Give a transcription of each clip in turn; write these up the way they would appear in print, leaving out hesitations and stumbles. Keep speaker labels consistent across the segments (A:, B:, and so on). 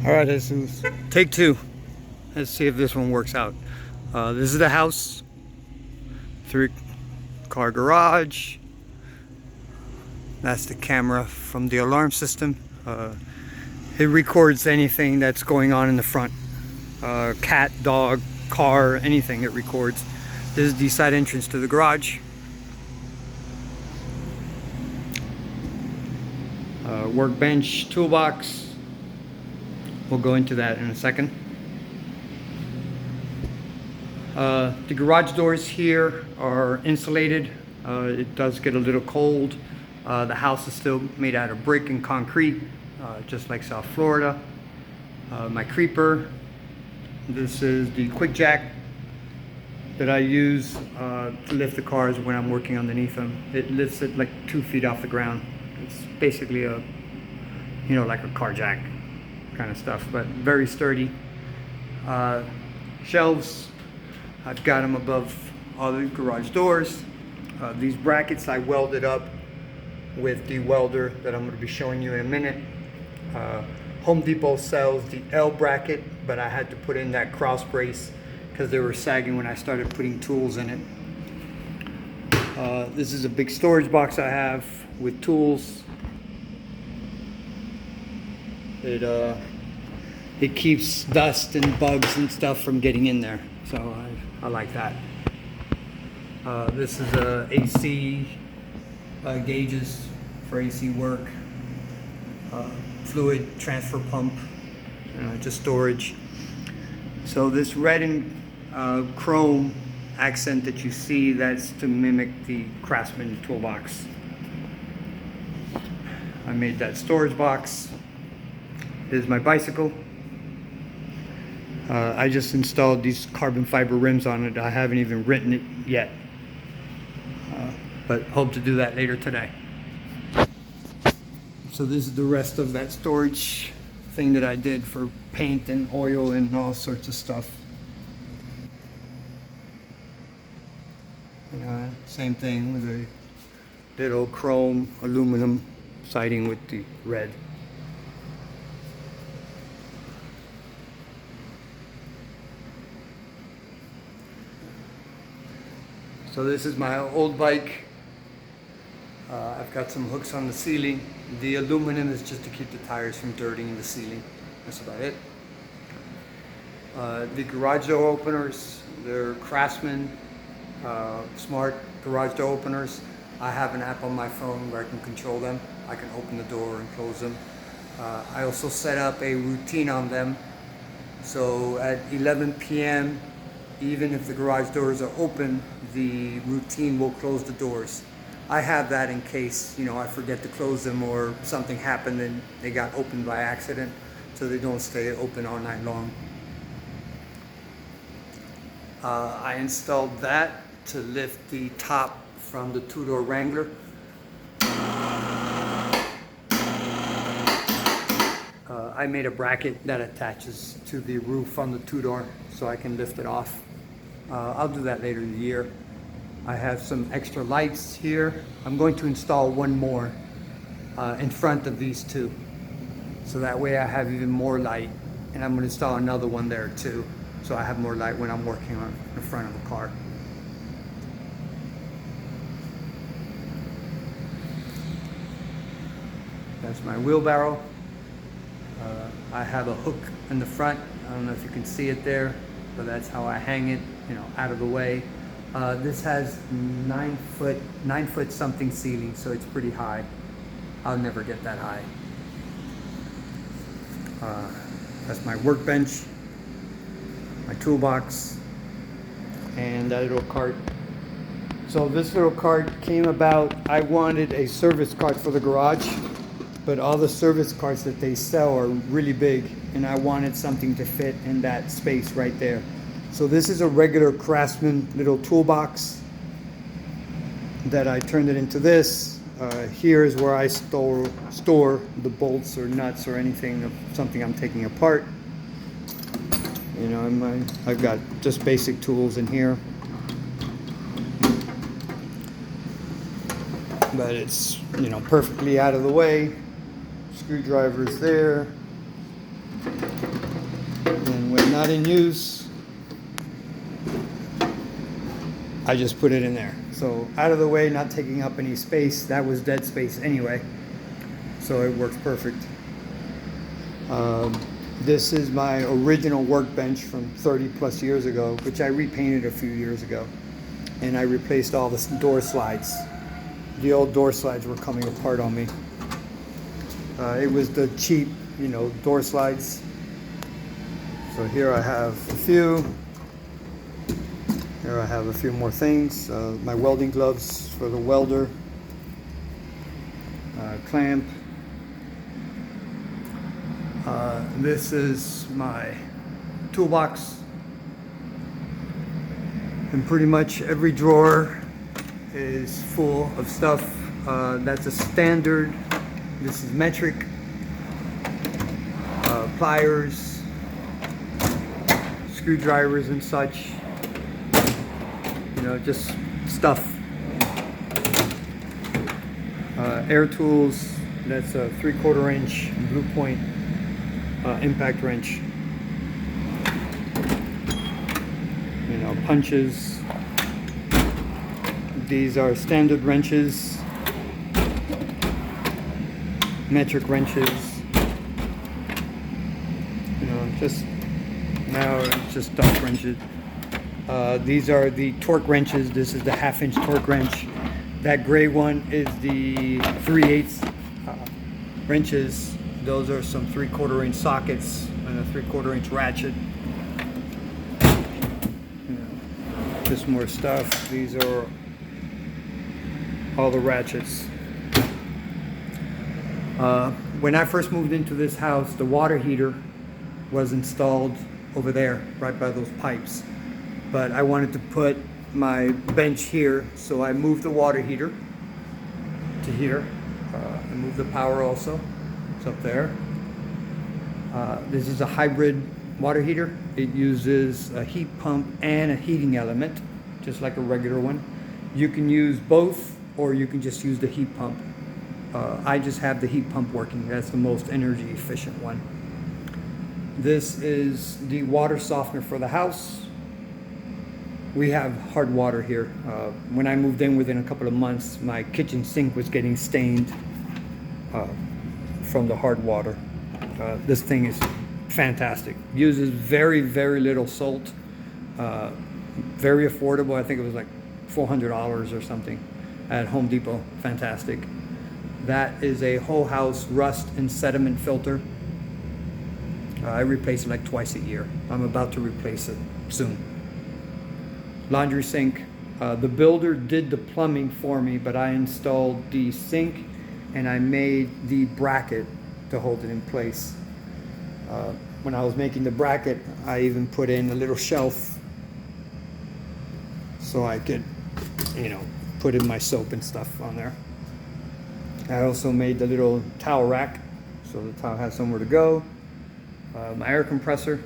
A: All right, this is take two. Let's see if this one works out. This is the house, 3-car garage. That's the camera from the alarm system. It records anything that's going on in the front. Cat, dog, car, anything it records. This is the side entrance to the garage. Workbench, toolbox. We'll go into that in a second. The garage doors here are insulated. It does get a little cold. The house is still made out of brick and concrete, just like South Florida. My creeper. This is the quick jack that I use to lift the cars when I'm working underneath them. It lifts it like 2 feet off the ground. It's basically a, like a car jack kind of stuff, but very sturdy. Shelves, I've got them above all the garage doors. These brackets I welded up with the welder that I'm going to be showing you in a minute. Home Depot sells the L bracket, but I had to put in that cross brace because they were sagging when I started putting tools in it. This is a big storage box I have with tools. It keeps dust and bugs and stuff from getting in there, so I like that. This is AC gauges for AC work, fluid transfer pump, just storage. So this red and chrome accent that you see, that's to mimic the Craftsman toolbox. I made that storage box. This is my bicycle. I just installed these carbon fiber rims on it. I haven't even written it yet, but hope to do that later today. So this is the rest of that storage thing that I did for paint and oil and all sorts of stuff. Same thing with a little chrome aluminum siding with the red. So this is my old bike. I've got some hooks on the ceiling. The aluminum is just to keep the tires from dirtying the ceiling. That's about it. The garage door openers, they're Craftsman smart garage door openers. I have an app on my phone where I can control them. I can open the door and close them. I also set up a routine on them. So at 11 p.m., even if the garage doors are open, the routine will close the doors. I have that in case, I forget to close them or something happened and they got opened by accident, so they don't stay open all night long. I installed that to lift the top from the two-door Wrangler. I made a bracket that attaches to the roof on the two-door so I can lift it off. I'll do that later in the year. I have some extra lights here. I'm going to install one more in front of these two. So that way I have even more light, and I'm going to install another one there too. So I have more light when I'm working on the front of the car. That's my wheelbarrow. I have a hook in the front. I don't know if you can see it there, but that's how I hang it, out of the way. This has 9 foot something ceiling, so it's pretty high. I'll never get that high. That's my workbench, my toolbox, and that little cart. So this little cart came about, I wanted a service cart for the garage, but all the service carts that they sell are really big, and I wanted something to fit in that space right there. So this is a regular Craftsman little toolbox that I turned it into this. Here is where I store the bolts or nuts or anything of something I'm taking apart. I've got just basic tools in here, but it's perfectly out of the way. Screwdrivers there. not in use, I just put it in there. So out of the way, not taking up any space. That was dead space anyway, so it works perfect. This is my original workbench from 30 plus years ago, which I repainted a few years ago, and I replaced all the door slides. The old door slides were coming apart on me. It was the cheap, door slides. So here I have a few. Here I have a few more things. My welding gloves for the welder. Clamp. This is my toolbox. And pretty much every drawer is full of stuff. That's a standard. This is metric. Pliers, screwdrivers and such. Just stuff. Air tools. That's a 3/4 inch Blue Point impact wrench. Punches. These are standard wrenches, metric wrenches. Just stock wrenches. These are the torque wrenches. This is the 1/2 inch torque wrench. That gray one is the 3/8 wrenches. Those are some 3/4 inch sockets and a 3/4 inch ratchet. Just more stuff. These are all the ratchets. When I first moved into this house, the water heater was installed over there, right by those pipes. But I wanted to put my bench here, so I moved the water heater to here. I moved the power also. It's up there. This is a hybrid water heater. It uses a heat pump and a heating element, just like a regular one. You can use both, or you can just use the heat pump. I just have the heat pump working. That's the most energy efficient one. This is the water softener for the house. We have hard water here. When I moved in, within a couple of months, my kitchen sink was getting stained from the hard water. This thing is fantastic. Uses very, very little salt. Very affordable. I think it was like $400 or something at Home Depot. Fantastic. That is a whole house rust and sediment filter. I replace it like twice a year. I'm about to replace it soon. Laundry sink. The builder did the plumbing for me, but I installed the sink and I made the bracket to hold it in place. When I was making the bracket, I even put in a little shelf so I could, put in my soap and stuff on there. I also made the little towel rack so the towel has somewhere to go. My air compressor,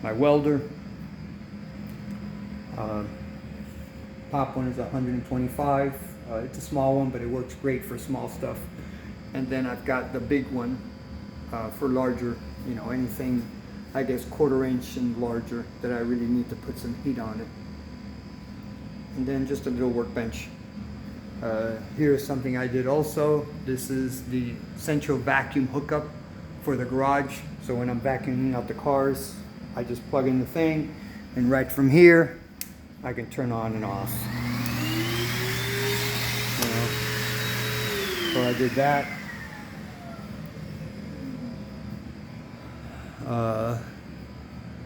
A: my welder. Pop one is 125. It's a small one, but it works great for small stuff. And then I've got the big one for larger, anything, I guess 1/4 inch and larger that I really need to put some heat on it. And then just a little workbench. Here's something I did also. This is the central vacuum hookup for the garage. So when I'm vacuuming out the cars, I just plug in the thing, and right from here, I can turn on and off. So I did that.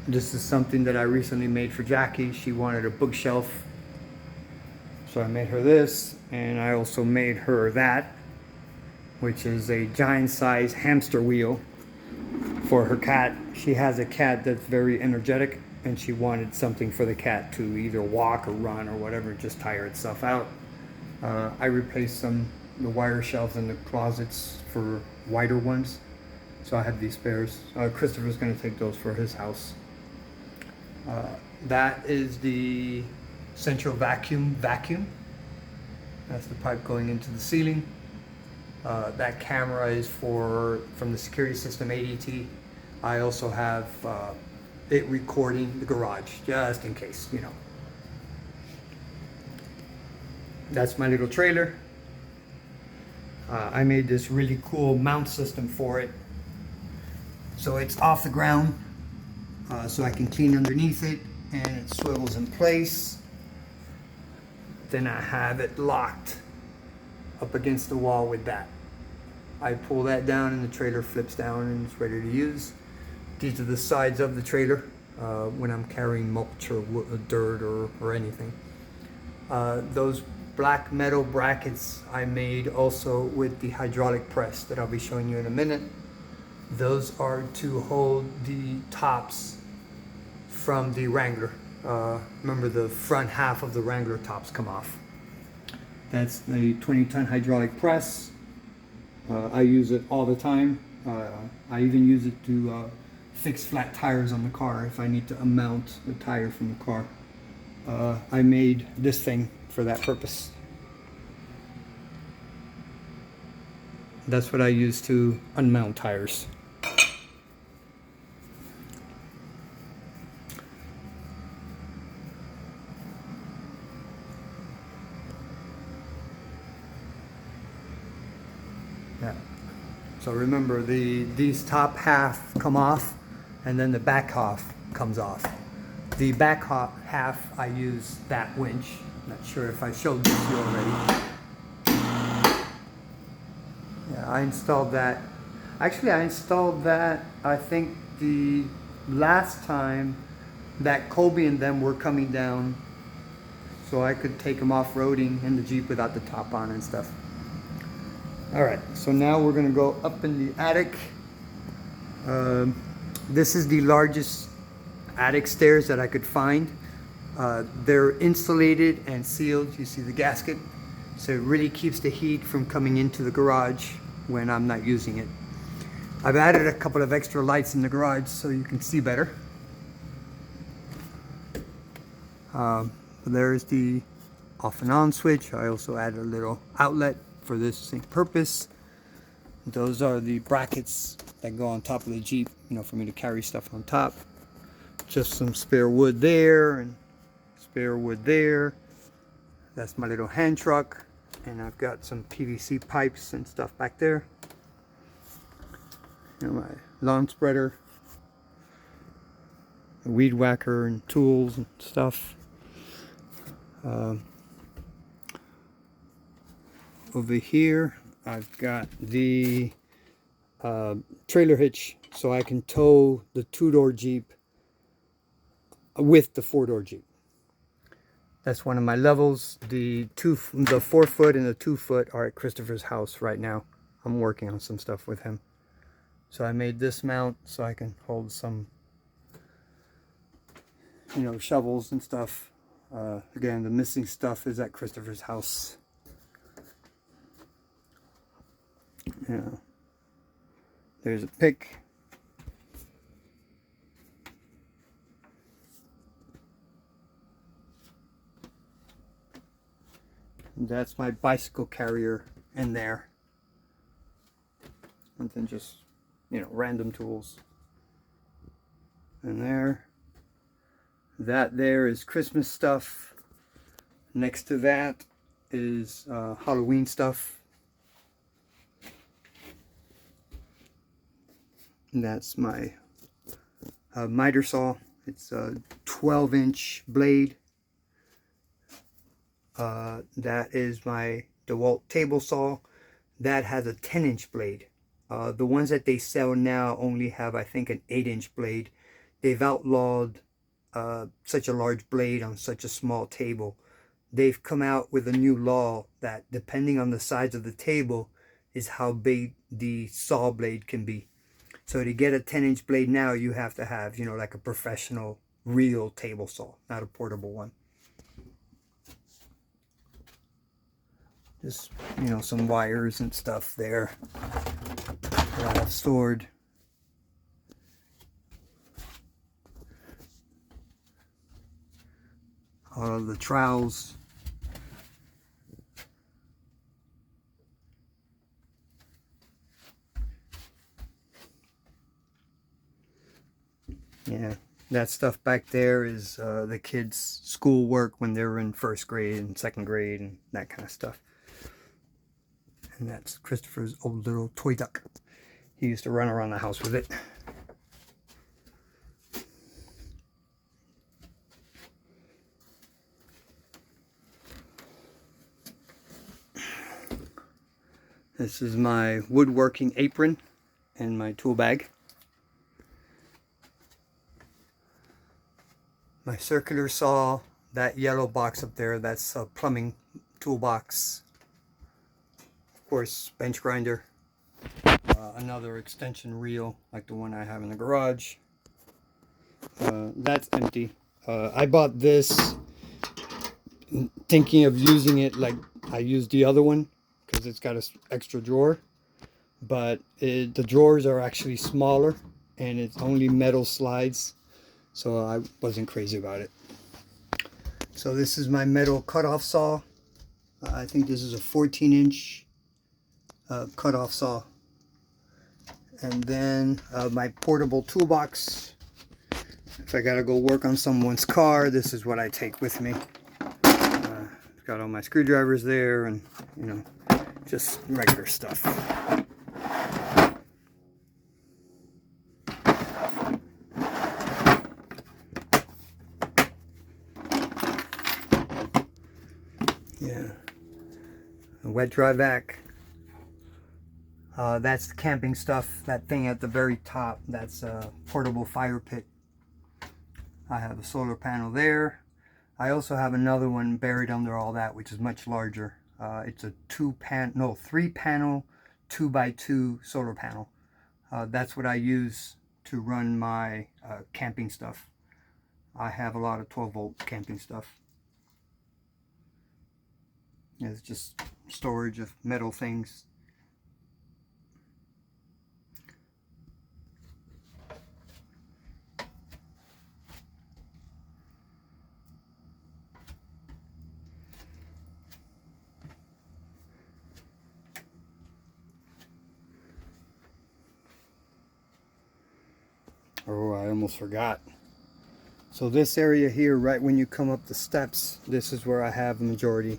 A: This is something that I recently made for Jackie. She wanted a bookshelf. So I made her this, and I also made her that, which is a giant size hamster wheel for her cat. She has a cat that's very energetic, and she wanted something for the cat to either walk or run or whatever, just tire itself out. I replaced the wire shelves in the closets for wider ones, so I have these spares. Christopher's going to take those for his house. That is the central vacuum. That's the pipe going into the ceiling. That camera is from the security system ADT. I also have it recording the garage, just in case, you know. That's my little trailer. I made this really cool mount system for it. So it's off the ground, so I can clean underneath it, and it swivels in place. Then I have it locked up against the wall with that. I pull that down and the trailer flips down and it's ready to use. These are the sides of the trailer when I'm carrying mulch or dirt or anything. Those black metal brackets I made also with the hydraulic press that I'll be showing you in a minute. Those are to hold the tops from the Wrangler. Remember, the front half of the Wrangler tops come off. That's the 20-ton hydraulic press. I use it all the time. I even use it to fix flat tires on the car if I need to unmount the tire from the car. I made this thing for that purpose. That's what I use to unmount tires. Yeah. So remember, these top half come off, and then the back half comes off. The back half, I use that winch. Not sure if I showed this to you already. Yeah, I installed that. Actually, I installed that, I think, the last time that Colby and them were coming down, so I could take them off-roading in the Jeep without the top on and stuff. All right, so now we're gonna go up in the attic. This is the largest attic stairs that I could find. They're insulated and sealed. You see the gasket, so it really keeps the heat from coming into the garage when I'm not using it. I've added a couple of extra lights in the garage so you can see better. There's the off and on switch. I also added a little outlet for this same purpose. Those are the brackets that go on top of the Jeep, you know, for me to carry stuff on top. Just some spare wood there and spare wood there. That's my little hand truck, and I've got some PVC pipes and stuff back there. You know, my lawn spreader, a weed whacker, and tools and stuff. Over here, I've got the trailer hitch, so I can tow the 2-door Jeep with the 4-door Jeep. That's one of my levels. The 4-foot and the 2-foot are at Christopher's house right now. I'm working on some stuff with him. So I made this mount so I can hold some, you know, shovels and stuff. Again, the missing stuff is at Christopher's house. Yeah. There's a pick. That's my bicycle carrier in there. And then just, you know, random tools. And there. That there is Christmas stuff. Next to that is Halloween stuff. And that's my miter saw. It's a 12-inch blade. That is my DeWalt table saw. That has a 10-inch blade. The ones that they sell now only have, I think, an 8-inch blade. They've outlawed such a large blade on such a small table. They've come out with a new law that depending on the size of the table is how big the saw blade can be. So to get a 10-inch blade now, you have to have, you know, like a professional real table saw, not a portable one. Just, you know, some wires and stuff there that I have stored. All of the trowels. Yeah, that stuff back there is the kids' schoolwork when they were in first grade and second grade and that kind of stuff. And that's Christopher's old little toy duck. He used to run around the house with it. This is my woodworking apron and my tool bag. My circular saw, that yellow box up there, that's a plumbing toolbox. Of course, bench grinder. Another extension reel like the one I have in the garage. That's empty. I bought this thinking of using it like I used the other one because it's got an extra drawer. But the drawers are actually smaller and it's only metal slides. So I wasn't crazy about it. So this is my metal cutoff saw. I think this is a 14-inch cutoff saw. And then my portable toolbox. If I gotta go work on someone's car, this is what I take with me. Got all my screwdrivers there and, you know, just regular stuff. Yeah, a wet dry vac. That's the camping stuff. That thing at the very top, that's a portable fire pit. I have a solar panel there. I also have another one buried under all that, which is much larger. It's a 3-panel 2x2 solar panel. That's what I use to run my camping stuff. I have a lot of 12-volt camping stuff. It's just storage of metal things. Oh, I almost forgot. So this area here, right when you come up the steps, this is where I have the majority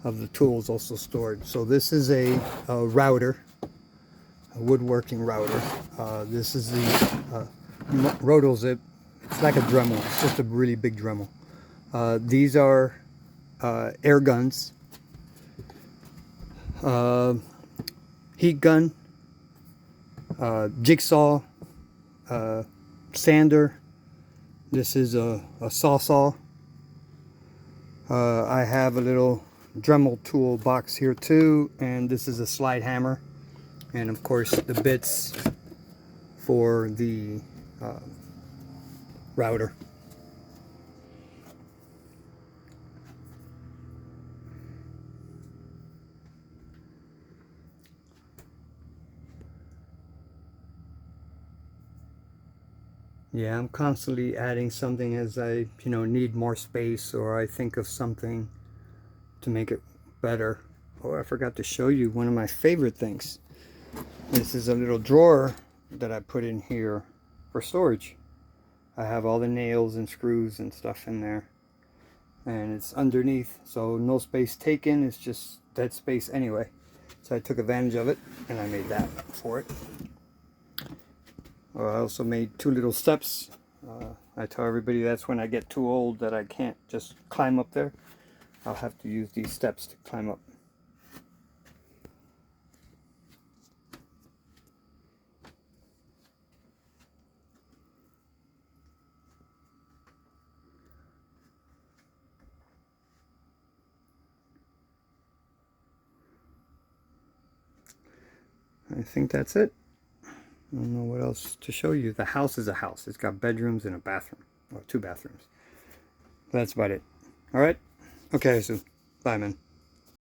A: of the tools also stored. So this is a router, a woodworking router. This is the Rotozip. It's like a Dremel. It's just a really big Dremel. These are air guns, heat gun, jigsaw, sander. This is a saw. I have a little Dremel tool box here too, and this is a slide hammer, and of course the bits for the router. Yeah, I'm constantly adding something as I, need more space, or I think of something to make it better. Oh, I forgot to show you one of my favorite things. This is a little drawer that I put in here for storage. I have all the nails and screws and stuff in there. And it's underneath, so no space taken, it's just dead space anyway. So I took advantage of it and I made that for it. I also made 2 little steps. I tell everybody that's when I get too old that I can't just climb up there. I'll have to use these steps to climb up. I think that's it. I don't know what else to show you. The house is a house. It's got bedrooms and a bathroom. Well, 2 bathrooms. That's about it. Alright? Okay, so bye, man.